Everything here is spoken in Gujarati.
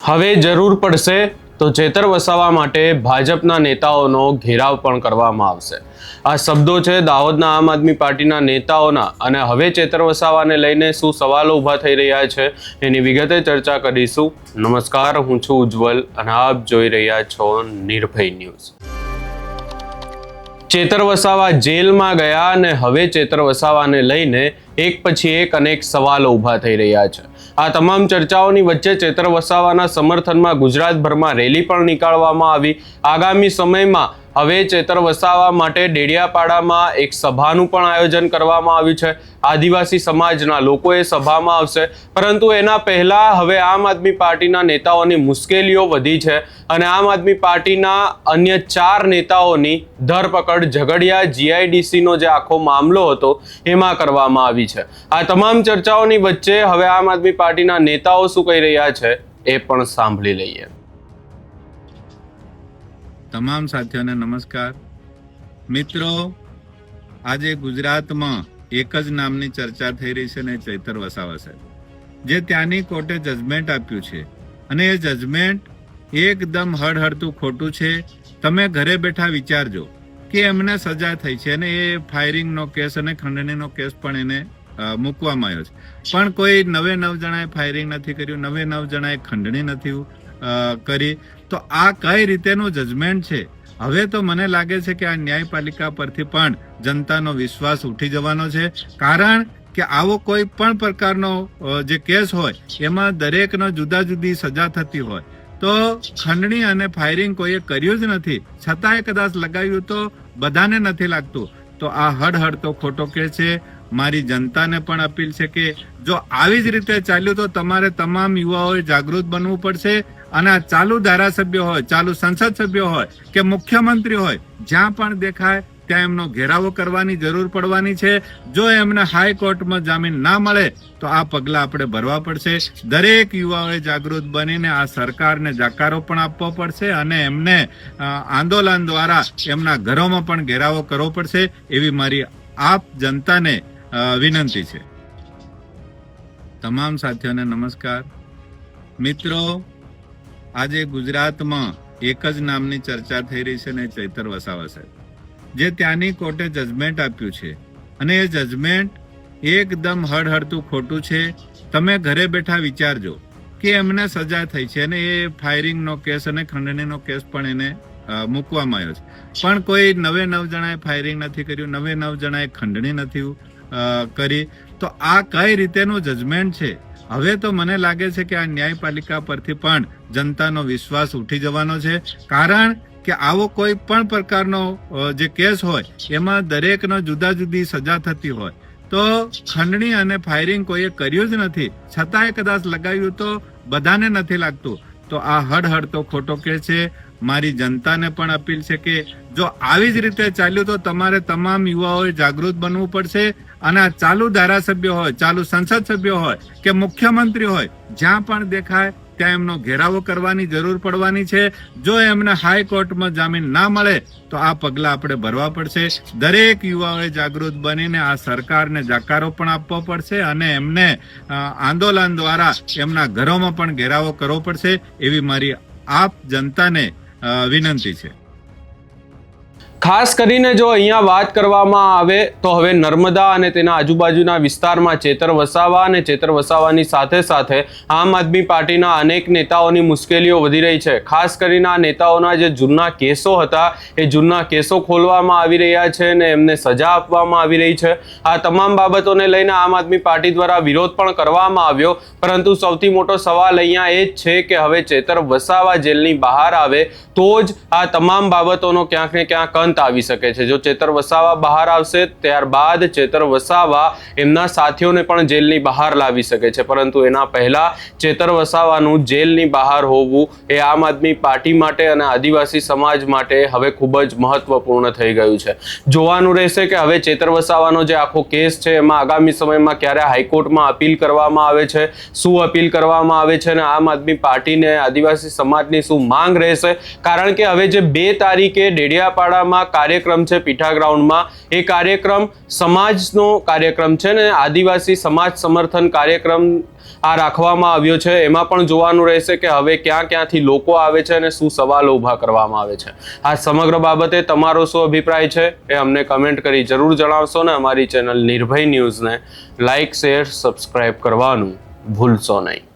હવે જરૂર પડશે તો ચેતર વસાવા માટે ભાજપના નેતાઓનો ઘેરાવ પણ કરવામાં આવશે। આ શબ્દો છે દાહોદના આમ આદમી પાર્ટીના નેતાઓના અને હવે ચેતર વસાવાને લઈને શું સવાલો ઊભા થઈ રહ્યા છે એની વિગતે ચર્ચા કરીશું। નમસ્કાર, હું છું ઉજ્જવલ અને આપ જોઈ રહ્યા છો નિર્ભય ન્યૂઝ। ચેતર વસાવા જેલમાં ગયા અને હવે ચેતર વસાવાને લઈને એક પછી એક અનેક સવાલો ઊભા થઈ રહ્યા છે। આ તમામ ચર્ચાઓની વચ્ચે ચેતર વસાવાના સમર્થનમાં ગુજરાતભરમાં રેલી પણ નીકાળવામાં આવી। આગામી સમયમાં હવે ચેતર વસાવા માટે ડેડિયાપાડામાં એક સભાનું પણ આયોજન કરવામાં આવ્યું છે। આદિવાસી સમાજના લોકો એ સભામાં આવશે, પરંતુ એના પહેલા હવે આમ આદમી પાર્ટીના નેતાઓની મુશ્કેલીઓ વધી છે અને આમ આદમી પાર્ટીના અન્ય 4 નેતાઓની ધરપકડ ઝઘડિયા જીઆઈડીસીનો જે આખો મામલો હતો એમાં કરવામાં આવી છે। આ તમામ ચર્ચાઓની વચ્ચે હવે આમ આદમી પાર્ટીના નેતાઓ શું કહી રહ્યા છે એ પણ સાંભળી લઈએ। તમામ સાથીઓને નમસ્કાર। મિત્રો, આજે ગુજરાતમાં એક જ નામની ચર્ચા થઈ રહી છે ને ચેતર વસાવા છે, જે ત્યાંની કોર્ટે જજમેન્ટ આપ્યું છે અને એ જજમેન્ટ એકદમ હળહળતું ખોટું છે। તમે ઘરે બેઠા વિચારજો કે એમને સજા થઈ છે અને એ ફાયરિંગનો કેસ અને ખંડણીનો કેસ પણ એને મૂકવામાં આવ્યો છે, પણ કોઈ 9 જણાએ ફાયરિંગ નથી કર્યું, 9 જણાએ ખંડણી નથી કરી। તો આ કઈ રીતેનું જજમેન્ટ છે? હવે તો મને લાગે છે કે આ ન્યાયપાલિકા પરથી પણ જનતાનો વિશ્વાસ ઉઠી જવાનો છે, કારણ કે આવો કોઈ પણ પ્રકારનો જે કેસ હોય એમાં દરેકનો જુદા જુદી સજા થતી હોય, તો ખંડણી અને ફાયરિંગ કોઈએ કર્યું જ નથી, છતાંય કદાચ લગાવ્યું તો બધાને નથી લાગતું। તો આ હળહળતો ખોટો કેસ છે। મારી જનતાને પણ અપીલ છે કે જો આવી જ રીતે ચાલ્યું તો તમારે તમામ યુવાઓએ જાગૃત બનવું પડશે અને આ ચાલુ ધારાસભ્ય હોય, ચાલુ સંસદ સભ્ય હોય કે મુખ્યમંત્રી હોય, જ્યાં પણ દેખાય ત્યાં એમનો ઘેરાવો કરવાની જરૂર પડવાની છે। જો એમને હાઈકોર્ટમાં જામીન ના મળે તો આ પગલાં આપણે ભરવા પડશે। દરેક યુવાઓએ જાગૃત બનીને આ સરકારને જાકારો પણ આપવો પડશે અને એમને આંદોલન દ્વારા એમના ઘરોમાં પણ ઘેરાવો કરવો પડશે, એવી મારી આપ જનતાને વિનંતી છે। તમામ સાથીઓને નમસ્કાર। મિત્રો, આજે ગુજરાતમાં એક જ નામની ચર્ચા થઈ રહી છે ને ચેતર વસાવા છે, જે ત્યાંની કોર્ટે જજમેન્ટ આપ્યું છે અને એ જજમેન્ટ એકદમ હળહળતું ખોટું છે। તમે ઘરે બેઠા વિચારજો કે એમને સજા થઈ છે અને એ ફાયરિંગનો કેસ અને ખંડણીનો કેસ પણ એને મૂકવામાં આવ્યો છે, પણ કોઈ 9 જણાએ ફાયરિંગ નથી કર્યું, 9 જણાએ ખંડણી નથી કરી। તો આ કઈ રીતેનું જજમેન્ટ છે? હવે તો મને લાગે છે કે આ ન્યાયપાલિકા પરથી પણ જનતાનો વિશ્વાસ ઉઠી જવાનો છે, કારણ કે આવો કોઈ પણ પ્રકારનો જે કેસ હોય એમાં દરેકનો જુદા જુદી સજા થતી હોય, તો ખંડણી અને ફાયરિંગ કોઈએ કર્યું જ નથી, છતાંય કદાચ લગાવ્યું તો બધાને નથી લાગતું। તો આ હળહળતો ખોટો કેસ છે। મારી જનતાને પણ અપીલ છે કે જો આવી જ રીતે ચાલ્યું તો તમારે તમામ યુવાઓએ જાગૃત બનવું પડશે અને આ ચાલુ ધારાસભ્ય હોય, ચાલુ સંસદ સભ્ય હોય કે મુખ્યમંત્રી હોય, જ્યાં પણ દેખાય ત્યાં એમનો ઘેરાવો કરવાની જરૂર પડવાની છે। જો એમને હાઈકોર્ટમાં જામીન ના મળે તો આ પગલાં આપણે ભરવા પડશે। દરેક યુવાઓએ જાગૃત બનીને આ સરકારને જાકારો પણ આપવો પડશે અને એમને આંદોલન દ્વારા એમના ઘરોમાં પણ ઘેરાવો કરવો પડશે, એવી મારી આપ જનતાને વિનંતી છે। ખાસ કરીને જો અહીંયા વાત કરવામાં આવે તો હવે નર્મદા અને તેના આજુબાજુના વિસ્તારમાં ચેતર વસાવા અને ચેતર વસાવાની સાથે સાથે આમ આદમી પાર્ટીના અનેક નેતાઓની મુશ્કેલીઓ વધી રહી છે। ખાસ કરીને આ નેતાઓના જે જૂના કેસો હતા એ જૂના કેસો ખોલવામાં આવી રહ્યા છે અને એમને સજા આપવામાં આવી રહી છે। આ તમામ બાબતોને લઈને આમ આદમી પાર્ટી દ્વારા વિરોધ પણ કરવામાં આવ્યો, પરંતુ સૌથી મોટો સવાલ અહીંયા એ જ છે કે હવે ચેતર વસાવા જેલની બહાર આવે તો જ આ તમામ બાબતોનો ક્યાંક ને ક્યાંક આવી શકે છે। જો ચેતર વસાવા બહાર આવશે ત્યારબાદ ચેતર વસાવા એમના સાથીઓને પણ જેલની બહાર લાવી શકે છે, પરંતુ એના પહેલા ચેતર વસાવાનું જેલની બહાર હોવું એ આમ આદમી પાર્ટી માટે અને આદિવાસી સમાજ માટે હવે ખૂબ જ મહત્વપૂર્ણ થઈ ગયું છે। જોવાનું રહેશે કે હવે ચેતર વસાવાનો જે આખો કેસ છે એમાં આગામી સમયમાં ક્યારે હાઈકોર્ટમાં અપીલ કરવામાં આવે છે, શું અપીલ કરવામાં આવે છે અને આમ આદમી પાર્ટીને આદિવાસી સમાજની શું માંગ રહેશે, કારણ કે હવે જે 2 તારીખે ડેડિયાપાડામાં ગ્રાઉન્ડમાં કાર્યક્રમ છે, પીઠા ગ્રાઉન્ડમાં. એ કાર્યક્રમ સમાજનો કાર્યક્રમ છે ને આદિવાસી સમાજ સમર્થન કાર્યક્રમ આ રાખવામાં આવ્યો છે. એમાં પણ જોવાનું રહેશે કે હવે ક્યાંથી લોકો આવે છે અને શું સવાલો ઊભા કરવામાં આવે છે. આ સમગ્ર બાબતે તમારો શું અભિપ્રાય છે એ અમને કમેન્ટ કરી જરૂર જણાવશો ને અમારી ચેનલ નિર્ભય ન્યૂઝને લાઇક, શેર, સબસ્ક્રાઇબ કરવાનું ભૂલશો નહીં.